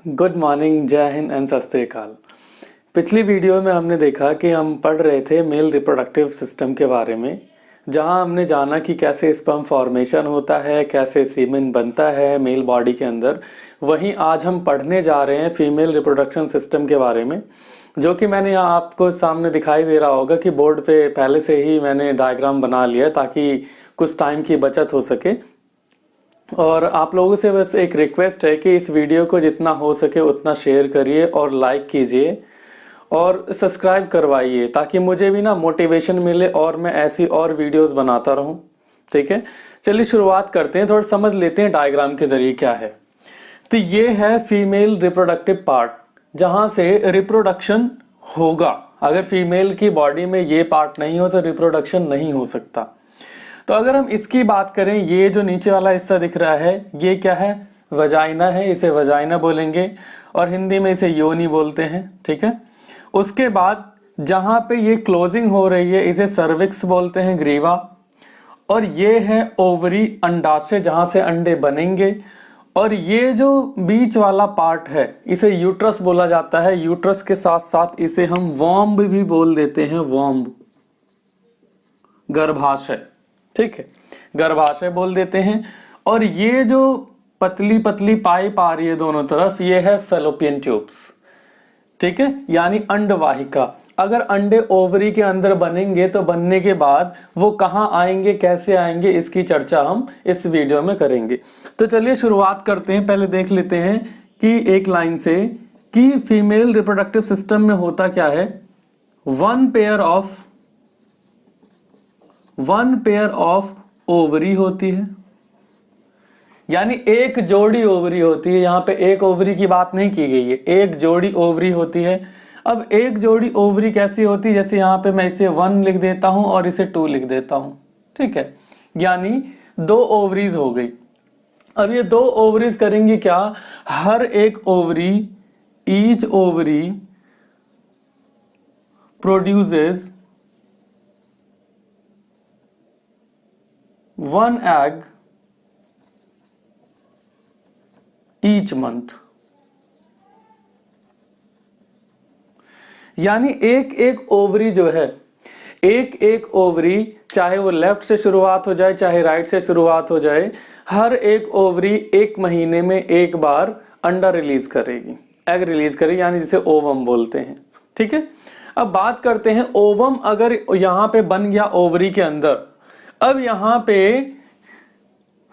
Good morning, जय Hind and सत श्री अकाल। पिछली वीडियो में हमने देखा कि हम पढ़ रहे थे मेल रिप्रोडक्टिव सिस्टम के बारे में, जहां हमने जाना कि कैसे स्पर्म फॉर्मेशन होता है, कैसे सीमेन बनता है मेल बॉडी के अंदर। वहीं आज हम पढ़ने जा रहे हैं फीमेल रिप्रोडक्शन सिस्टम के बारे में, जो कि मैंने यहाँ आपको सामने दिखाई दे रहा होगा कि बोर्ड पे पहले से ही मैंने डायग्राम बना लिया ताकि कुछ टाइम की बचत हो सके। और आप लोगों से बस एक रिक्वेस्ट है कि इस वीडियो को जितना हो सके उतना शेयर करिए और लाइक कीजिए और सब्सक्राइब करवाइए, ताकि मुझे भी ना मोटिवेशन मिले और मैं ऐसी और वीडियोस बनाता रहूं। ठीक है, चलिए शुरुआत करते हैं, थोड़ा समझ लेते हैं डायग्राम के जरिए क्या है। तो ये है फीमेल रिप्रोडक्टिव पार्ट, जहां से रिप्रोडक्शन होगा। अगर फीमेल की बॉडी में ये पार्ट नहीं हो तो रिप्रोडक्शन नहीं हो सकता। तो अगर हम इसकी बात करें, ये जो नीचे वाला हिस्सा दिख रहा है ये क्या है? वजाइना है, इसे वजाइना बोलेंगे और हिंदी में इसे योनि बोलते हैं। ठीक है, उसके बाद जहां पे ये क्लोजिंग हो रही है इसे सर्विक्स बोलते हैं, ग्रीवा। और ये है ओवरी, अंडाशय, जहां से अंडे बनेंगे। और ये जो बीच वाला पार्ट है इसे यूट्रस बोला जाता है। यूट्रस के साथ साथ इसे हम वॉम्ब भी बोल देते हैं, वॉम्ब, गर्भाशय। ठीक है, गर्भाशय बोल देते हैं। और ये जो पतली पतली पाइप आ रही है दोनों तरफ, ये है फैलोपियन ट्यूब्स। ठीक है, यानी अंडवाहिका। अगर अंडे ओवरी के अंदर बनेंगे तो बनने के बाद वो कहाँ आएंगे, कैसे आएंगे, इसकी चर्चा हम इस वीडियो में करेंगे। तो चलिए शुरुआत करते हैं। पहले देख लेते हैं कि एक लाइन से कि फीमेल रिप्रोडक्टिव सिस्टम में होता क्या है। वन पेयर ऑफ ओवरी होती है, यानी एक जोड़ी ओवरी होती है। यहां पे एक ओवरी की बात नहीं की गई है, एक जोड़ी ओवरी होती है। अब एक जोड़ी ओवरी कैसी होती है? जैसे यहां पे मैं इसे 1 लिख देता हूं और इसे 2 लिख देता हूं। ठीक है, यानी 2 ओवरीज हो गई। अब ये 2 ओवरीज करेंगी क्या? हर एक ovary, each ovary produces 1 egg each month। यानी एक एक ओवरी जो है, एक एक ओवरी, चाहे वो लेफ्ट से शुरुआत हो जाए चाहे राइट से शुरुआत हो जाए, हर एक ओवरी एक महीने में एक बार अंडा रिलीज करेगी, एग रिलीज करेगी, यानी जिसे ओवम बोलते हैं। ठीक है, अब बात करते हैं ओवम अगर यहां पे बन गया ओवरी के अंदर। अब यहां पे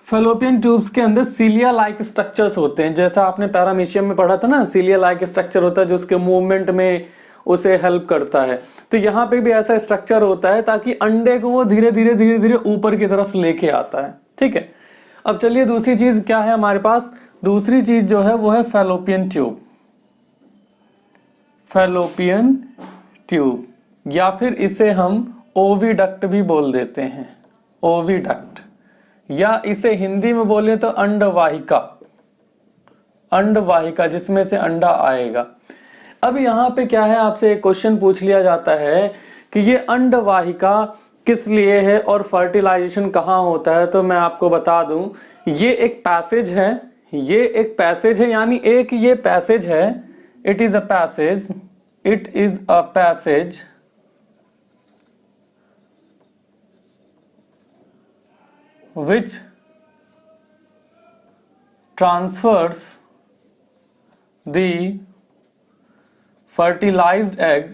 फैलोपियन ट्यूब्स के अंदर सीलिया लाइक स्ट्रक्चर्स होते हैं, जैसा आपने पैरामीशियम में पढ़ा था ना, सीलिया लाइक स्ट्रक्चर होता है जो उसके मूवमेंट में उसे हेल्प करता है। तो यहाँ पे भी ऐसा स्ट्रक्चर होता है ताकि अंडे को वो धीरे धीरे ऊपर की तरफ लेके आता है। ठीक है, अब चलिए दूसरी चीज क्या है हमारे पास। दूसरी चीज जो है वो है फैलोपियन ट्यूब। फैलोपियन ट्यूब, या फिर इसे हम ओविडक्ट भी बोल देते हैं, ओविडक्ट, या इसे हिंदी में बोले तो अंडवाहिका, अंडवाहिका जिसमें से अंडा आएगा। अब यहाँ पे क्या है, आपसे एक क्वेश्चन पूछ लिया जाता है कि ये अंडवाहिका किस लिए है और फर्टिलाइजेशन कहाँ होता है। तो मैं आपको बता दूं, ये एक पैसेज है, ये एक पैसेज है, यानी एक ये पैसेज है। It is a passage, it is a passage which transfers the fertilized egg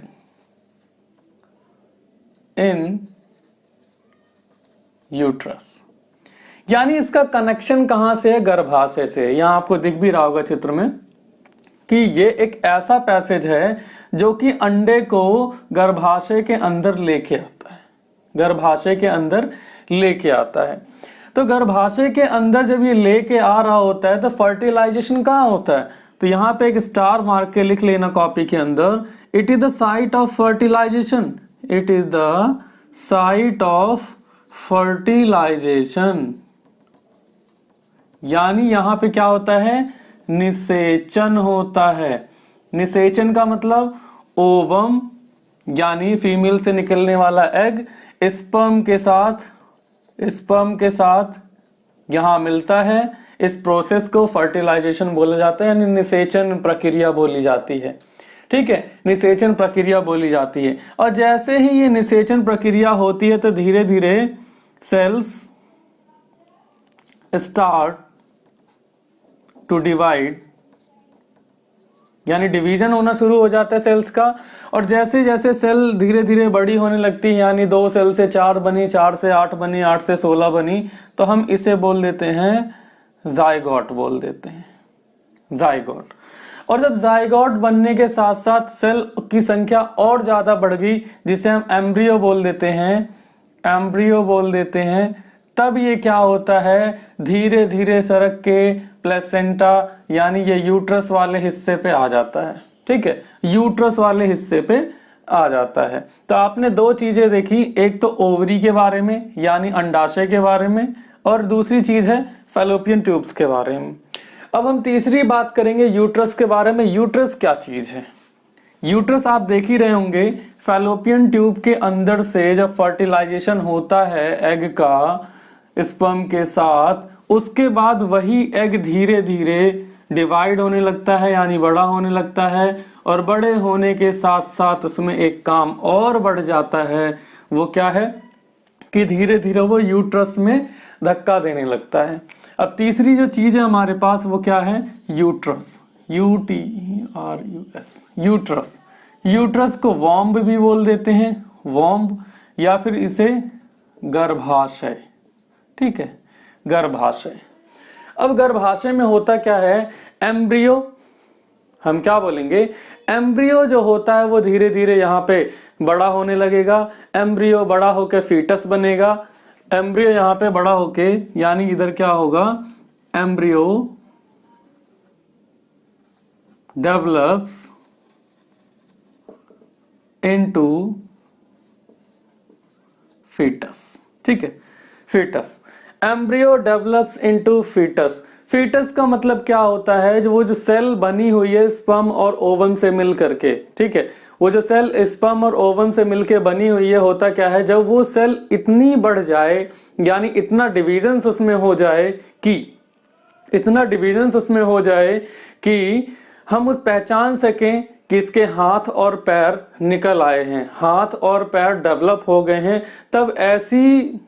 in uterus। यानी इसका कनेक्शन कहां से है? गर्भाशय से। यहां आपको दिख भी रहा होगा चित्र में कि ये एक ऐसा पैसेज है जो कि अंडे को गर्भाशय के अंदर लेके आता है, गर्भाशय के अंदर लेके आता है। तो गर्भाशय के अंदर जब ये लेके आ रहा होता है तो फर्टिलाइजेशन कहाँ होता है? तो यहाँ पे एक स्टार मार्क के लिख लेना कॉपी के अंदर, it is the site of fertilisation, it is the site of fertilisation. यानी यहाँ पे क्या होता है? निषेचन होता है। निषेचन का मतलब ओवम, यानी फीमेल से निकलने वाला एग स्पर्म के साथ यहां मिलता है, इस प्रोसेस को फर्टिलाइजेशन बोला जाता है, यानी निषेचन प्रक्रिया बोली जाती है। ठीक है, निषेचन प्रक्रिया बोली जाती है। और जैसे ही ये निषेचन प्रक्रिया होती है तो धीरे धीरे सेल्स स्टार्ट टू डिवाइड, यानी डिवीजन होना शुरू हो जाता है सेल्स का। और जैसे जैसे सेल धीरे धीरे बड़ी होने लगती है, यानी 2 सेल से 4 बनी, 4 से 8 बनी, 8 से 16 बनी, तो हम इसे बोल देते हैं जाइगोट बोल देते हैं, जाइगोट। और जब जाइगोट बनने के साथ साथ सेल की संख्या और ज्यादा बढ़ गई, जिसे हम एम्ब्रियो बोल देते हैं, एम्ब्रियो बोल देते हैं, तब ये क्या होता है, धीरे धीरे सरक के प्लेसेंटा यानी ये यूट्रस वाले हिस्से पे आ जाता है। ठीक है, यूट्रस वाले हिस्से पे आ जाता है। तो आपने 2 चीजें देखी, एक तो ओवरी के बारे में यानी अंडाशय के बारे में, और दूसरी चीज है फैलोपियन ट्यूब्स के बारे में। अब हम तीसरी बात करेंगे यूट्रस के बारे में। यूट्रस क्या चीज है? यूट्रस आप देख ही रहे होंगे, फैलोपियन ट्यूब के अंदर से जब फर्टिलाइजेशन होता है एग का स्पर्म के साथ, उसके बाद वही एग धीरे धीरे डिवाइड होने लगता है, यानी बड़ा होने लगता है। और बड़े होने के साथ साथ उसमें एक काम और बढ़ जाता है, वो क्या है कि धीरे धीरे वो यूट्रस में धक्का देने लगता है। अब तीसरी जो चीज है हमारे पास वो क्या है, यूट्रस, UTRUS, यूट्रस। यूट्रस को वॉम्ब भी बोल देते हैं, वॉम्ब, या फिर इसे गर्भाशय। ठीक है, गर्भाशय। अब गर्भाशय में होता क्या है, एम्ब्रियो, हम क्या बोलेंगे, एम्ब्रियो जो होता है वो धीरे धीरे यहाँ पे बड़ा होने लगेगा। एम्ब्रियो बड़ा होके फीटस बनेगा। एम्ब्रियो यहाँ पे बड़ा होके, यानी इधर क्या होगा, एम्ब्रियो डेवलप्स इनटू फीटस। ठीक है, fetus, embryo develops into fetus. Fetus का मतलब क्या होता है, जो वो जो सेल बनी हुई है स्पर्म और ओवम से मिल करके, ठीक है, वो जो सेल स्पर्म और ओवम से मिलके बनी हुई है, होता क्या है, जब वो सेल इतनी बढ़ जाए, यानी इतना डिवीजन्स उसमें हो जाए कि, इतना डिवीजन्स उसमें हो जाए कि हम उस पहचान सकें कि इसके हाथ और पैर निकल आए हैं, हाथ और पैर डेवलप हो गए हैं, तब ऐसी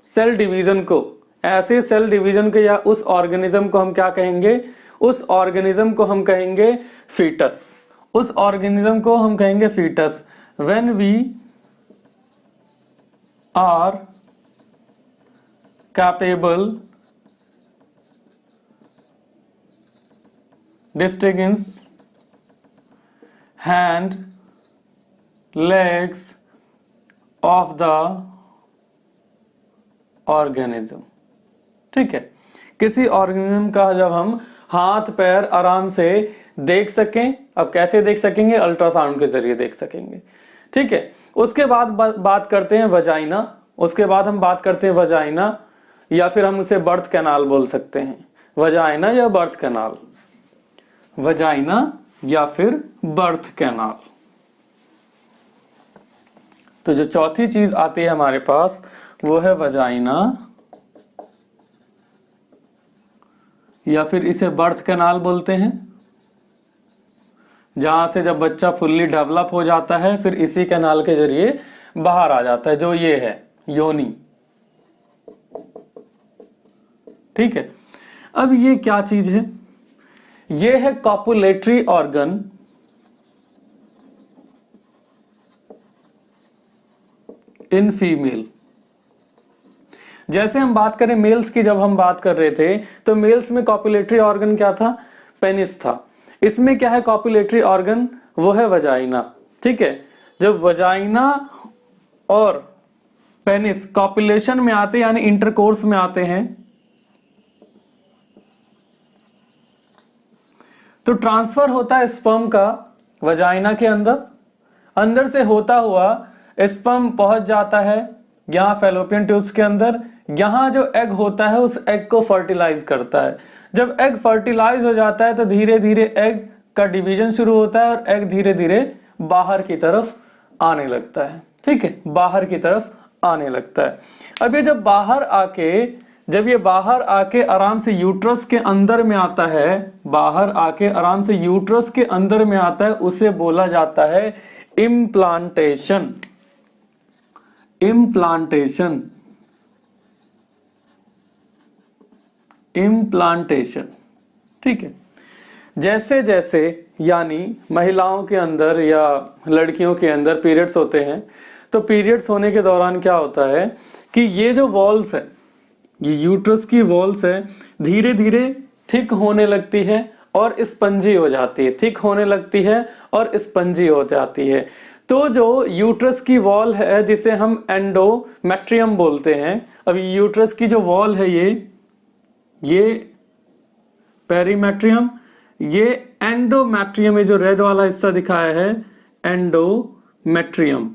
सेल डिवीजन को, ऐसे सेल डिवीजन को या उस ऑर्गेनिज्म को हम क्या कहेंगे, उस ऑर्गेनिज्म को हम कहेंगे फीटस। उस ऑर्गेनिज्म को हम कहेंगे fetus. When we are capable distinguish hand legs of the organism. ठीक है, किसी ऑर्गेनिज्म का जब हम हाथ पैर आराम से देख सकें, अब कैसे देख सकेंगे, अल्ट्रासाउंड के जरिए देख सकेंगे। ठीक है, उसके बाद बात करते हैं वजाइना। उसके बाद हम बात करते हैं वजाइना, या फिर हम उसे बर्थ कैनाल बोल सकते हैं, वजाइना या बर्थ कैनाल, वजाइना या फिर बर्थ कैनाल। तो जो चौथी चीज आती है हमारे पास वो है वजाइना, या फिर इसे बर्थ कैनाल बोलते हैं, जहां से जब बच्चा फुल्ली डेवलप हो जाता है फिर इसी कैनाल के जरिए बाहर आ जाता है, जो ये है योनि। ठीक है, अब ये क्या चीज है, ये है कॉपुलेटरी ऑर्गन इन फीमेल। जैसे हम बात करें मेल्स की, जब हम बात कर रहे थे तो मेल्स में कॉपुलेटरी ऑर्गन क्या था, पेनिस था। इसमें क्या है कॉपुलेटरी ऑर्गन, वो है वजाइना। ठीक है, जब वजाइना और पेनिस कॉपुलेशन में आते यानी इंटरकोर्स में आते हैं तो ट्रांसफर होता है स्पर्म का वजाइना के अंदर, अंदर से होता हुआ स्पर्म पहुंच जाता है यहां फैलोपियन ट्यूब्स के अंदर। यहां जो एग होता है उस एग को फर्टिलाइज करता है। जब एग फर्टिलाइज हो जाता है तो धीरे धीरे एग का डिवीजन शुरू होता है और एग धीरे धीरे बाहर की तरफ आने लगता है। ठीक है, बाहर की तरफ आने लगता है। अब ये जब बाहर आके जब ये बाहर आके आराम से यूट्रस के अंदर में आता है, बाहर आके आराम से यूट्रस के अंदर में आता है, उसे बोला जाता है इम्प्लांटेशन। इम्प्लांटेशन, इम्प्लांटेशन, ठीक है। जैसे जैसे यानी महिलाओं के अंदर या लड़कियों के अंदर पीरियड्स होते हैं, तो पीरियड्स होने के दौरान क्या होता है कि ये जो वॉल्स है, ये यूट्रस की वॉल्स है, धीरे धीरे थिक होने लगती है और स्पंजी हो जाती है, थिक होने लगती है और स्पंजी हो जाती है। तो जो यूट्रस की वॉल है जिसे हम एंडोमेट्रियम बोलते हैं, अब यूट्रस की जो वॉल है ये पेरीमेट्रियम, ये एंडोमेट्रियम, ये जो रेड वाला हिस्सा दिखाया है एंडोमेट्रियम।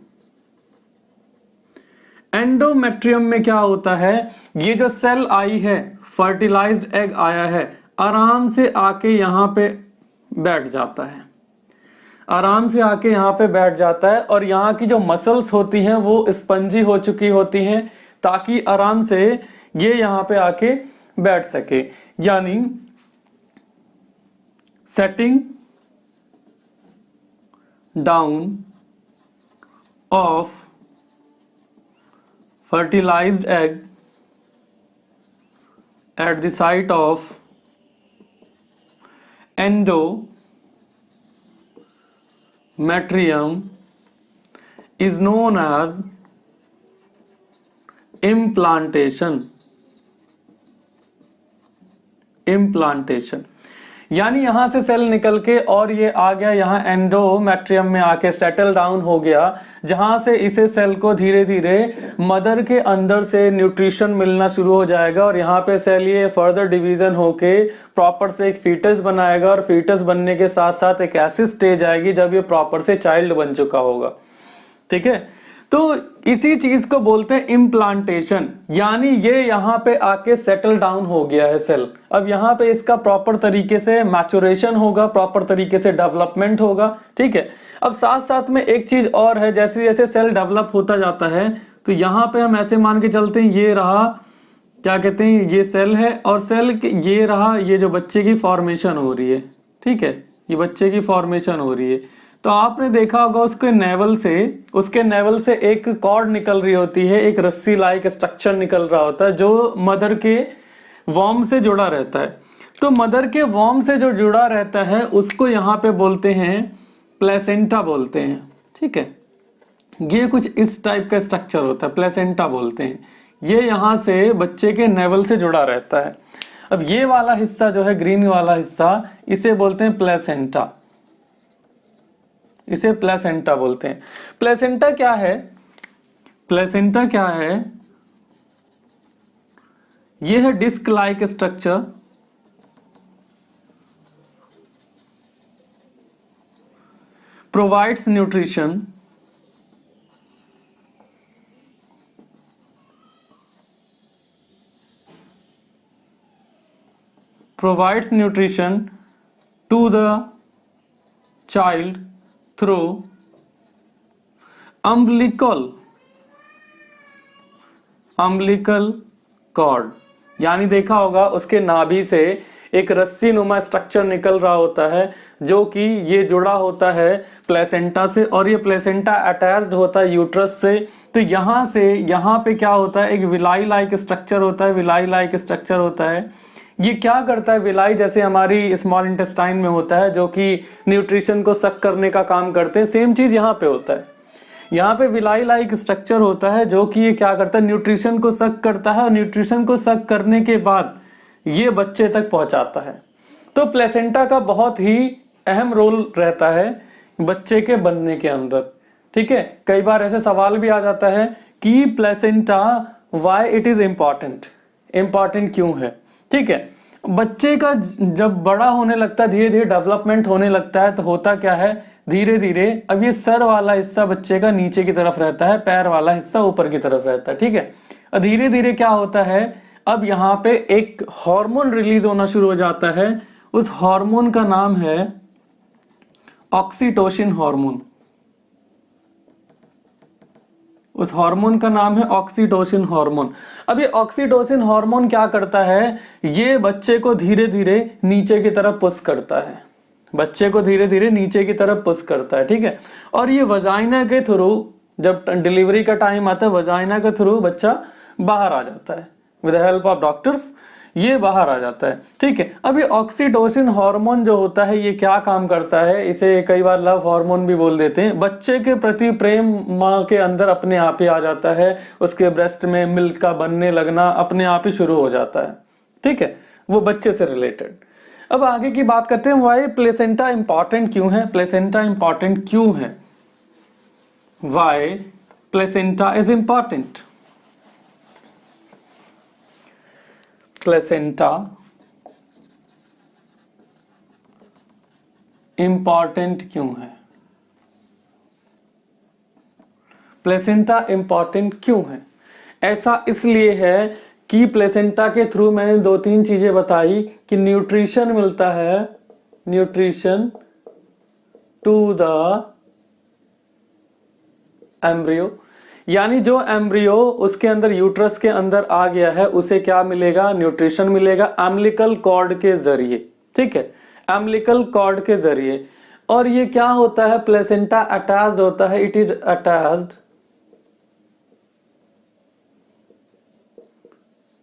एंडोमेट्रियम में क्या होता है, ये जो सेल आई है, फर्टिलाइज्ड एग आया है, आराम से आके यहां पे बैठ जाता है, आराम से आके यहां पे बैठ जाता है और यहाँ की जो मसल्स होती हैं वो स्पंजी हो चुकी होती हैं ताकि आराम से ये यहां पे आके बैठ सके। यानी setting down of fertilized egg at the site of endometrium is known as implantation। implantation यानी यहां से सेल निकल के और ये आ गया यहाँ एंडोमेट्रियम में आके सेटल डाउन हो गया, जहां से इसे सेल को धीरे धीरे मदर के अंदर से न्यूट्रिशन मिलना शुरू हो जाएगा और यहाँ पे सेल ये फर्दर डिवीजन होके प्रॉपर से एक फीटस बनाएगा और फीटस बनने के साथ साथ एक ऐसी स्टेज आएगी जब ये प्रॉपर से चाइल्ड बन चुका होगा, ठीक है। तो इसी चीज को बोलते हैं इम्प्लांटेशन, यानी ये यहाँ पे आके सेटल डाउन हो गया है सेल। अब यहाँ पे इसका प्रॉपर तरीके से मैचुरेशन होगा, प्रॉपर तरीके से डेवलपमेंट होगा, ठीक है। अब साथ साथ में एक चीज और है, जैसे जैसे सेल डेवलप होता जाता है तो यहाँ पे हम ऐसे मान के चलते हैं, ये रहा क्या कहते हैं, ये सेल है और सेल ये रहा, ये जो बच्चे की फॉर्मेशन हो रही है, ठीक है, ये बच्चे की फॉर्मेशन हो रही है। तो आपने देखा होगा उसके नेवल से एक कॉर्ड निकल रही होती है, एक रस्सी लाइक स्ट्रक्चर निकल रहा होता है जो मदर के वॉर्म से जुड़ा रहता है। तो मदर के वॉर्म से जो जुड़ा रहता है उसको यहाँ पे बोलते हैं प्लेसेंटा बोलते हैं, ठीक है। ये कुछ इस टाइप का स्ट्रक्चर होता है, प्लेसेंटा बोलते हैं। ये यहाँ से बच्चे के नेवल से जुड़ा रहता है। अब ये वाला हिस्सा जो है, ग्रीन वाला हिस्सा, इसे बोलते हैं प्लेसेंटा, इसे प्लेसेंटा बोलते हैं। प्लेसेंटा क्या है, प्लेसेंटा क्या है, यह है disc like structure, provides nutrition, to the child through umbilical cord। यानी देखा होगा उसके नाभि से एक रस्सी नुमा स्ट्रक्चर निकल रहा होता है जो कि ये जुड़ा होता है प्लेसेंटा से और ये प्लेसेंटा अटैच्ड होता है यूट्रस से। तो यहाँ से यहाँ पे क्या होता है, एक विलाई लाइक स्ट्रक्चर होता है, विलाई लाइक स्ट्रक्चर होता है। ये क्या करता है, विलाई जैसे हमारी स्मॉल इंटेस्टाइन में होता है जो कि न्यूट्रिशन को सक करने का काम करते हैं, सेम चीज यहाँ पे होता है। यहाँ पे विलाई लाइक स्ट्रक्चर होता है जो कि ये क्या करता है, न्यूट्रिशन को सक करता है और न्यूट्रिशन को सक करने के बाद ये बच्चे तक पहुंचाता है। तो प्लेसेंटा का बहुत ही अहम रोल रहता है बच्चे के बनने के अंदर, ठीक है। कई बार ऐसे सवाल भी आ जाता है कि placenta why it is important, important क्यों है, ठीक है। बच्चे का जब बड़ा होने लगता है, धीरे धीरे डेवलपमेंट होने लगता है, तो होता क्या है, धीरे धीरे अब ये सर वाला हिस्सा बच्चे का नीचे की तरफ रहता है, पैर वाला हिस्सा ऊपर की तरफ रहता है, ठीक है। और धीरे धीरे क्या होता है, अब यहाँ पे एक हार्मोन रिलीज होना शुरू हो जाता है। उस हार्मोन का नाम है ऑक्सीटोसिन हार्मोन। उस हार्मोन का नाम है ऑक्सीटोसिन हार्मोन। अब ये ऑक्सीटोसिन हार्मोन क्या करता है, ये बच्चे को धीरे धीरे नीचे की तरफ पुश करता है, बच्चे को धीरे धीरे नीचे की तरफ पुश करता है, ठीक है। और ये वजाइना के थ्रू, जब डिलीवरी का टाइम आता है, वजाइना के थ्रू बच्चा बाहर आ जाता है with the help of doctors, ये बाहर आ जाता है, ठीक है। अब ये ऑक्सीटोसिन हार्मोन जो होता है ये क्या काम करता है, इसे कई बार लव हार्मोन भी बोल देते हैं। बच्चे के प्रति प्रेम माँ के अंदर अपने आप ही आ जाता है, उसके ब्रेस्ट में मिल्क का बनने लगना अपने आप ही शुरू हो जाता है, ठीक है, वो बच्चे से रिलेटेड। अब आगे की बात करते हैं, वाई प्लेसेंटा इंपॉर्टेंट क्यों है, प्लेसेंटा इंपॉर्टेंट क्यों है, why placenta is important. Placenta important क्यों है, प्लेसेंटा इंपॉर्टेंट क्यों है? ऐसा इसलिए है कि प्लेसेंटा के थ्रू मैंने 2-3 चीजें बताई कि न्यूट्रिशन मिलता है, न्यूट्रिशन टू द एम्ब्रियो, यानी जो एम्ब्रियो उसके अंदर यूट्रस के अंदर आ गया है उसे क्या मिलेगा, न्यूट्रिशन मिलेगा अम्बिलिकल कॉर्ड के जरिए, ठीक है, अम्बिलिकल कॉर्ड के जरिए। और ये क्या होता है, प्लेसेंटा अटैच्ड होता है, it is attached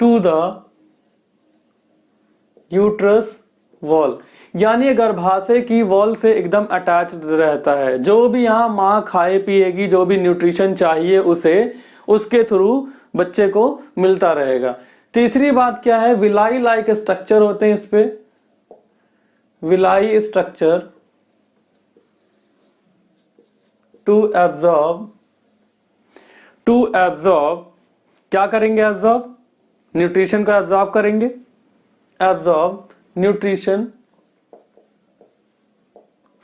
to the uterus wall, यानी गर्भाशय की वॉल से एकदम अटैच्ड रहता है। जो भी यहाँ माँ खाए पिएगी, जो भी न्यूट्रिशन चाहिए उसे उसके थ्रू बच्चे को मिलता रहेगा। तीसरी बात क्या है, विलाई लाइक स्ट्रक्चर होते हैं इस पे, विलाई स्ट्रक्चर टू एब्जॉर्ब, क्या करेंगे, एब्जॉर्ब, न्यूट्रिशन को एब्जॉर्ब करेंगे, absorb nutrition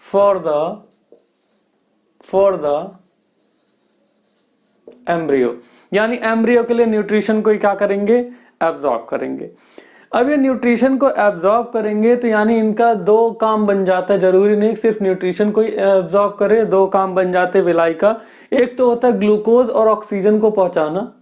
for the embryo, यानी एम्ब्रियो के लिए न्यूट्रिशन को क्या करेंगे, एब्जॉर्ब करेंगे। अब ये न्यूट्रिशन को एब्जॉर्ब करेंगे तो यानी इनका 2 काम बन जाता है, जरूरी नहीं सिर्फ न्यूट्रिशन को ही एब्जॉर्ब करे, 2 काम बन जाते हैं विलाई का। एक तो होता है ग्लूकोज और ऑक्सीजन को पहुंचाना,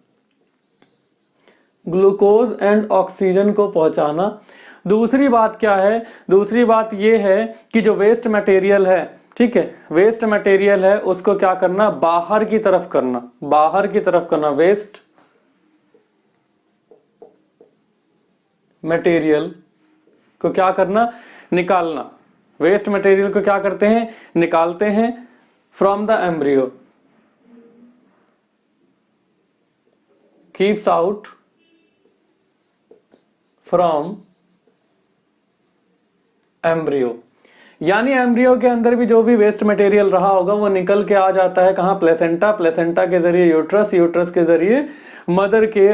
ग्लूकोज एंड ऑक्सीजन को पहुंचाना। दूसरी बात क्या है, दूसरी बात ये है कि जो वेस्ट मटेरियल है, ठीक है, वेस्ट मटेरियल है उसको क्या करना, बाहर की तरफ करना, बाहर की तरफ करना, वेस्ट मटेरियल को क्या करना, निकालना। वेस्ट मटेरियल को क्या करते हैं, निकालते हैं from the embryo, keeps out from embryo, यानी एम्ब्रियो के अंदर भी जो भी वेस्ट मटेरियल रहा होगा वो निकल के आ जाता है कहाँ, प्लेसेंटा, प्लेसेंटा के जरिए यूट्रस, यूट्रस के जरिए मदर के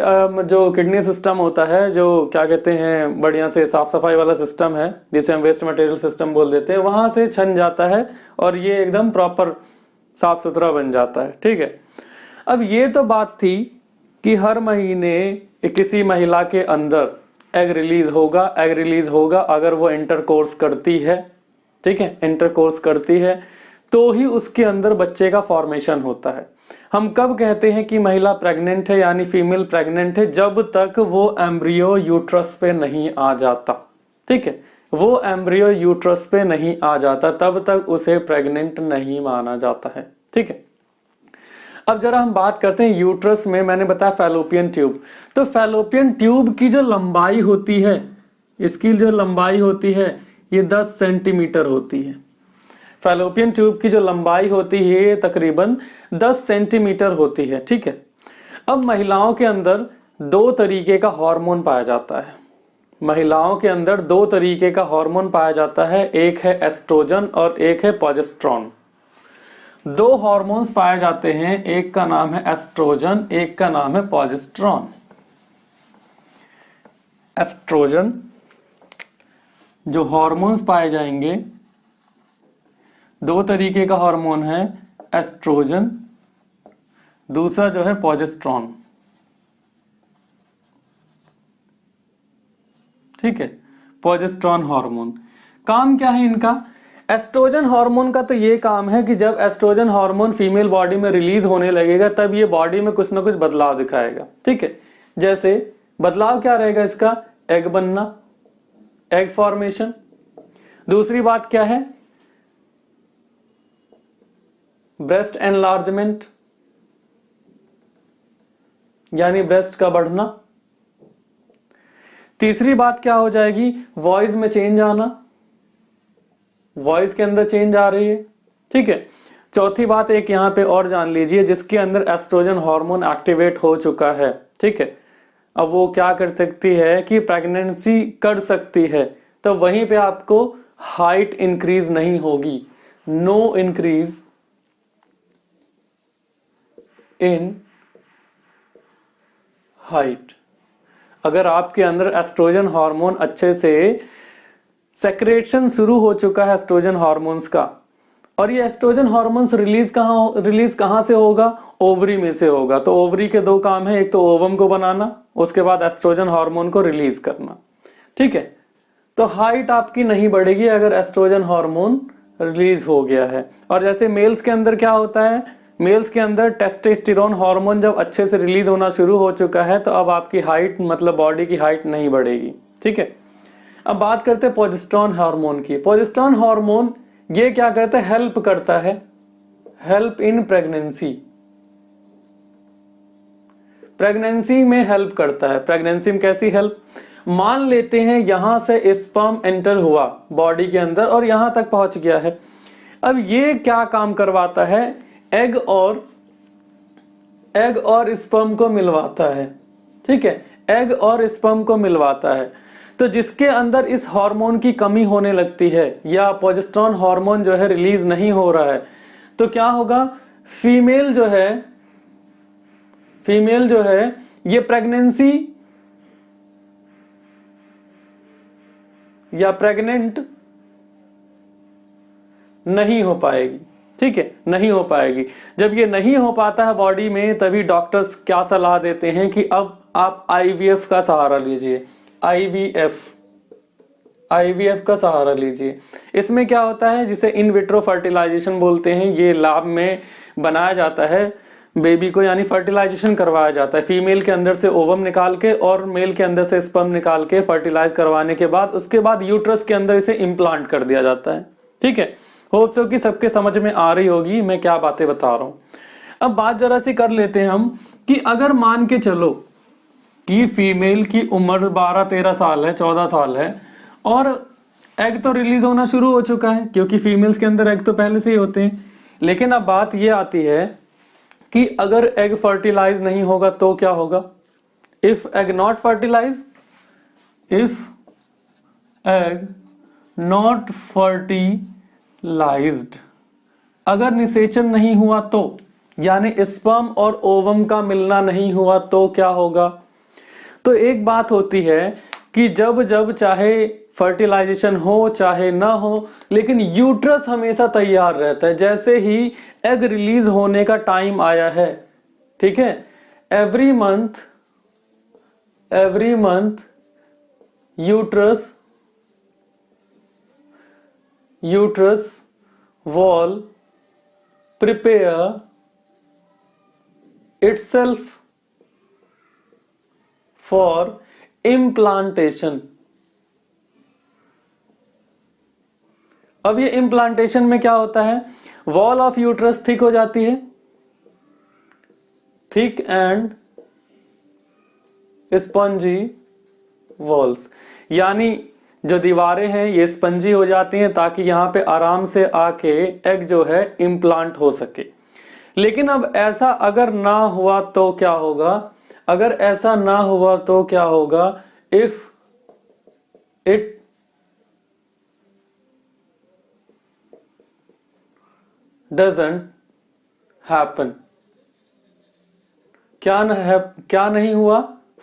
जो किडनी सिस्टम होता है, जो क्या कहते हैं बढ़िया से साफ सफाई वाला सिस्टम है जिसे हम वेस्ट मटेरियल सिस्टम बोल देते हैं, वहां से छन जाता है और ये एकदम प्रॉपर साफ सुथरा बन जाता है, ठीक है। अब ये तो बात थी कि हर महीने किसी महिला के अंदर एग रिलीज होगा, एग रिलीज होगा अगर वो इंटरकोर्स करती है, ठीक है, इंटरकोर्स करती है तो ही उसके अंदर बच्चे का फॉर्मेशन होता है। हम कब कहते हैं कि महिला प्रेग्नेंट है यानी फीमेल प्रेग्नेंट है, जब तक वो एम्ब्रियो यूट्रस पे नहीं आ जाता, ठीक है, वो एम्ब्रियो यूट्रस पे नहीं आ जाता तब तक उसे प्रेग्नेंट नहीं माना जाता है, ठीक है। अब जरा हम बात करते हैं यूट्रस में, मैंने बताया फैलोपियन ट्यूब, तो फैलोपियन ट्यूब की जो लंबाई होती है, इसकी जो लंबाई होती है ये 10 सेंटीमीटर होती है। फैलोपियन ट्यूब की जो लंबाई होती है ये तकरीबन 10 सेंटीमीटर होती है, ठीक है। अब महिलाओं के अंदर 2 तरीके का हार्मोन पाया जाता है, महिलाओं के अंदर 2 तरीके का हार्मोन पाया जाता है, एक है एस्ट्रोजन और एक है प्रोजेस्टेरोन। 2 हार्मोन्स पाए जाते हैं, एक का नाम है एस्ट्रोजन, एक का नाम है प्रोजेस्टेरोन। एस्ट्रोजन जो हार्मोन्स पाए जाएंगे, 2 तरीके का हार्मोन है एस्ट्रोजन, दूसरा जो है प्रोजेस्टेरोन, ठीक है, प्रोजेस्टेरोन हार्मोन। काम क्या है इनका, एस्ट्रोजन हार्मोन का तो ये काम है कि जब एस्ट्रोजन हार्मोन फीमेल बॉडी में रिलीज होने लगेगा तब ये बॉडी में कुछ ना कुछ बदलाव दिखाएगा। ठीक है, जैसे बदलाव क्या रहेगा इसका, एग बनना, एग फॉर्मेशन। दूसरी बात क्या है, ब्रेस्ट एनलार्जमेंट यानी ब्रेस्ट का बढ़ना। तीसरी बात क्या हो जाएगी, वॉइस में चेंज आना, वॉइस के अंदर चेंज आ रही है। ठीक है, चौथी बात एक यहां पे और जान लीजिए, जिसके अंदर एस्ट्रोजन हार्मोन एक्टिवेट हो चुका है। ठीक है, अब वो क्या कर सकती है कि प्रेगनेंसी कर सकती है, तो वहीं पे आपको हाइट इंक्रीज नहीं होगी, नो इंक्रीज इन हाइट। अगर आपके अंदर एस्ट्रोजन हार्मोन अच्छे से सेक्रेशन शुरू हो चुका है एस्ट्रोजन हार्मोन्स का, और ये एस्ट्रोजन हार्मोन्स रिलीज कहां से होगा, ओवरी में से होगा। तो ओवरी के दो काम है, एक तो ओवम को बनाना, उसके बाद एस्ट्रोजन हार्मोन को रिलीज करना। ठीक है, तो हाइट आपकी नहीं बढ़ेगी अगर एस्ट्रोजन हार्मोन रिलीज हो गया है। और जैसे मेल्स के अंदर क्या होता है, मेल्स के अंदर टेस्टोस्टेरोन हार्मोन जब अच्छे से रिलीज होना शुरू हो चुका है तो अब आपकी हाइट मतलब बॉडी की हाइट नहीं बढ़ेगी। ठीक है, अब बात करते हैं प्रोजेस्टेरोन हार्मोन की। प्रोजेस्टेरोन हार्मोन ये क्या करता है, हेल्प करता है, हेल्प इन प्रेगनेंसी, प्रेगनेंसी में हेल्प करता है। प्रेगनेंसी में कैसी हेल्प, मान लेते हैं यहां से स्पर्म एंटर हुआ बॉडी के अंदर और यहां तक पहुंच गया है। अब ये क्या काम करवाता है, एग और स्पर्म को मिलवाता है। ठीक है, एग और स्पर्म को मिलवाता है। तो जिसके अंदर इस हार्मोन की कमी होने लगती है या प्रोजेस्टेरोन हार्मोन जो है रिलीज नहीं हो रहा है, तो क्या होगा, फीमेल जो है ये प्रेगनेंसी या प्रेग्नेंट नहीं हो पाएगी। ठीक है, नहीं हो पाएगी। जब ये नहीं हो पाता है बॉडी में, तभी डॉक्टर्स क्या सलाह देते हैं कि अब आप आईवीएफ का सहारा लीजिए। आईवीएफ का सहारा लीजिए। इसमें क्या होता है, जिसे इन विट्रो फर्टिलाइजेशन बोलते हैं, ये लैब में बनाया जाता है बेबी को, यानी फर्टिलाइजेशन करवाया जाता है। फीमेल के अंदर से ओवम निकाल के और मेल के अंदर से स्पर्म निकाल के फर्टिलाइज करवाने के बाद उसके बाद यूट्रस के अंदर इसे इम्प्लांट कर दिया जाता है। ठीक है, होप सो कि सबके समझ में आ रही होगी मैं क्या बातें बता रहा हूं। अब बात जरा सी कर लेते हैं हम कि अगर मान के चलो कि फीमेल की उम्र 12-13 साल है, 14 साल है, और एग तो रिलीज होना शुरू हो चुका है क्योंकि फीमेल्स के अंदर एग तो पहले से ही होते हैं। लेकिन अब बात यह आती है कि अगर एग फर्टिलाइज नहीं होगा तो क्या होगा, if egg not fertilize, if egg not fertilized, अगर निषेचन नहीं हुआ तो, यानी स्पर्म और ओवम का मिलना नहीं हुआ तो क्या होगा। तो एक बात होती है कि जब जब चाहे फर्टिलाइजेशन हो चाहे ना हो, लेकिन यूट्रस हमेशा तैयार रहता है। जैसे ही एग रिलीज होने का टाइम आया है, ठीक है, every month uterus wall prepare itself for implantation। अब ये इम्प्लांटेशन में क्या होता है, वॉल ऑफ यूट्रस थिक हो जाती है, थिक एंड स्पंजी वॉल्स, यानी जो दीवारें हैं ये स्पंजी हो जाती हैं ताकि यहां पे आराम से आके एग जो है इम्प्लांट हो सके। लेकिन अब ऐसा अगर ना हुआ तो क्या होगा, अगर ऐसा ना हुआ तो क्या होगा, इफ इट डजंट हैपन, क्या नहीं हुआ,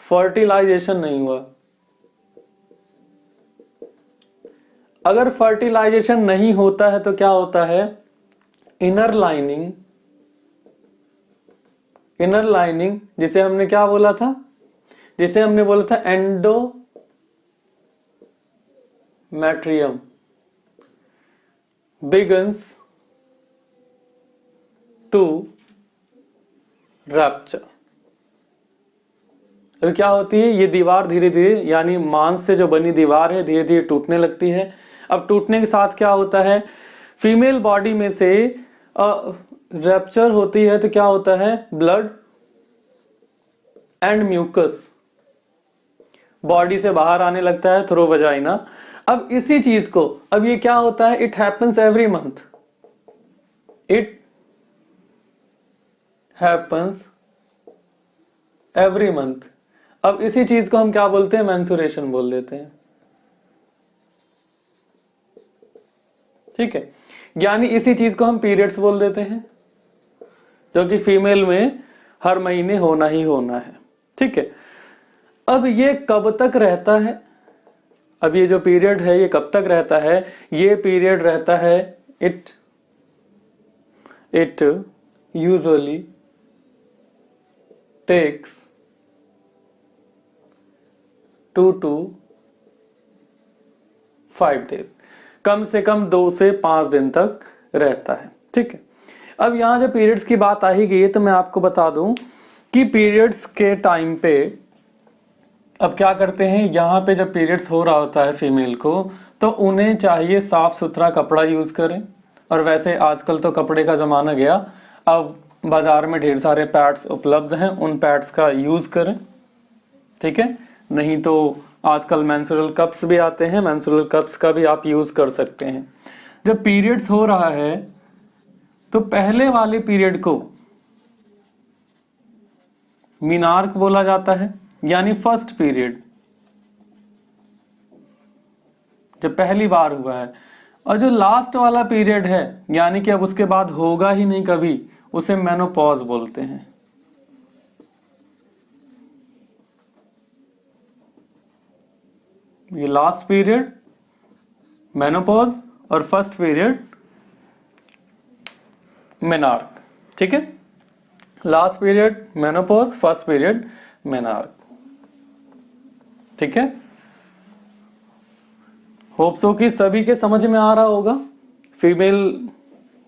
फर्टिलाइजेशन नहीं हुआ। अगर फर्टिलाइजेशन नहीं होता है तो क्या होता है, इनर लाइनिंग जिसे हमने क्या बोला था, जिसे हमने बोला था एंडोमेट्रियम, begins to rupture। तो क्या होती है, ये दीवार धीरे धीरे, यानी मांस से जो बनी दीवार है, धीरे धीरे टूटने लगती है। अब टूटने के साथ क्या होता है, फीमेल बॉडी में से रप्चर होती है तो क्या होता है, ब्लड एंड म्यूकस बॉडी से बाहर आने लगता है थ्रू वजाइना। अब इसी चीज को, अब ये क्या होता है, it happens every month, it happens every month. अब इसी चीज को हम क्या बोलते हैं, मेंसुरेशन बोल देते हैं। ठीक है, यानी इसी चीज को हम पीरियड्स बोल देते हैं, जो कि फीमेल में हर महीने होना ही होना है। ठीक है, अब ये कब तक रहता है, अब ये जो पीरियड है ये कब तक रहता है, ये पीरियड रहता है, it usually takes 2 to 5 days, कम से कम 2 से 5 दिन तक रहता है। ठीक है, अब यहां जब पीरियड्स की बात आ ही गई है तो मैं आपको बता दूं कि पीरियड्स के टाइम पे अब क्या करते हैं, यहाँ पे जब पीरियड्स हो रहा होता है फीमेल को, तो उन्हें चाहिए साफ सुथरा कपड़ा यूज करें। और वैसे आजकल तो कपड़े का जमाना गया, अब बाजार में ढेर सारे पैड्स उपलब्ध हैं, उन पैड्स का यूज करें। ठीक है, नहीं तो आजकल मेंस्ट्रुअल कप्स भी आते हैं, मेंस्ट्रुअल कप्स का भी आप यूज कर सकते हैं। जब पीरियड्स हो रहा है तो पहले वाले पीरियड को मीनार्क बोला जाता है, यानी फर्स्ट पीरियड, जब पहली बार हुआ है। और जो लास्ट वाला पीरियड है, यानी कि अब उसके बाद होगा ही नहीं कभी, उसे मेनोपॉज बोलते हैं। ये लास्ट पीरियड मेनोपॉज और फर्स्ट पीरियड मेनार्क। ठीक है, last period menopause, first period menarche. ठीक है, होप सो कि सभी के समझ में आ रहा होगा। फीमेल,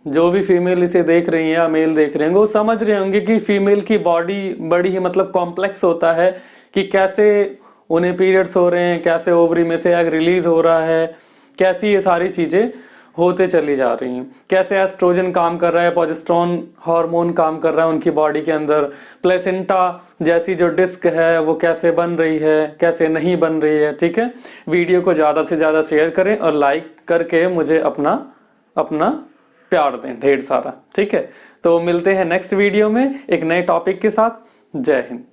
जो भी फीमेल इसे देख रही है या मेल देख रहे हैं, वो समझ रहे होंगे कि फीमेल की बॉडी बड़ी ही मतलब कॉम्प्लेक्स होता है, कि कैसे उन्हें पीरियड्स हो रहे हैं, कैसे ओवरी में से एग रिलीज हो रहा है, कैसी ये सारी चीजें होते चली जा रही हैं, कैसे एस्ट्रोजन काम कर रहा है, प्रोजेस्टेरोन हार्मोन काम कर रहा है उनकी बॉडी के अंदर, प्लेसेंटा जैसी जो डिस्क है वो कैसे बन रही है, कैसे नहीं बन रही है। ठीक है, वीडियो को ज्यादा से ज्यादा शेयर करें और लाइक करके मुझे अपना प्यार दें ढेर सारा। ठीक है, तो मिलते हैं नेक्स्ट वीडियो में एक नए टॉपिक के साथ। जय हिंद।